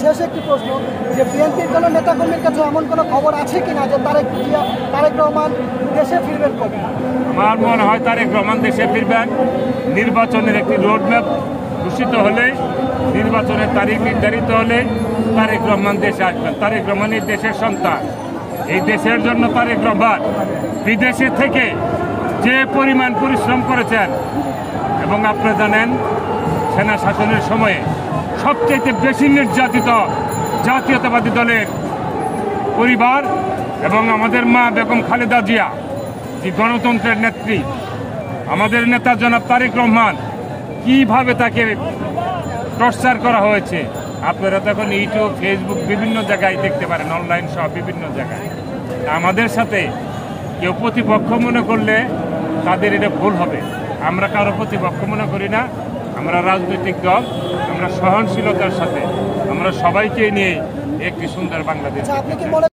শেষ একটি প্রশ্ন, যে বিএনপির কোনো নেতাকর্মীর কাছে এমন কোনো খবর আছে কিনা যে তারেক রহমান দেশে ফিরবেন কবে? আমার মনে হয় তারেক রহমান দেশে ফিরবেন নির্বাচনের একটি রোডম্যাপ ঘোষিত হলে, নির্বাচনের তারিখ নির্ধারিত হলে তারেক রহমান দেশে আসবেন। তারেক রহমান এই দেশের সন্তান। এই দেশের জন্য তারেক রহমান বিদেশে থেকে যে পরিমাণ পরিশ্রম করেছেন, এবং আপনারা জানেন সেনা শাসনের সময়ে সবচেয়ে বেশি নির্যাতিত জাতীয়তাবাদী দলের পরিবার এবং আমাদের মা বেগম খালেদা জিয়া, যে গণতন্ত্রের নেত্রী, আমাদের নেতা জনাব তারেক রহমান, কিভাবে তাকে টর্চার করা হয়েছে আপনারা তখন ইউটিউব, ফেসবুক বিভিন্ন জায়গায় দেখতে পারেন, অনলাইন সহ বিভিন্ন জায়গায়। আমাদের সাথে কেউ প্রতিপক্ষ মনে করলে তাদের এটা ভুল হবে। আমরা কারো প্রতিপক্ষ মনে করি না। আমরা রাজনৈতিক দল, আমরা সহনশীলতার সাথে আমরা সবাইকে নিয়ে একটি সুন্দর বাংলাদেশ।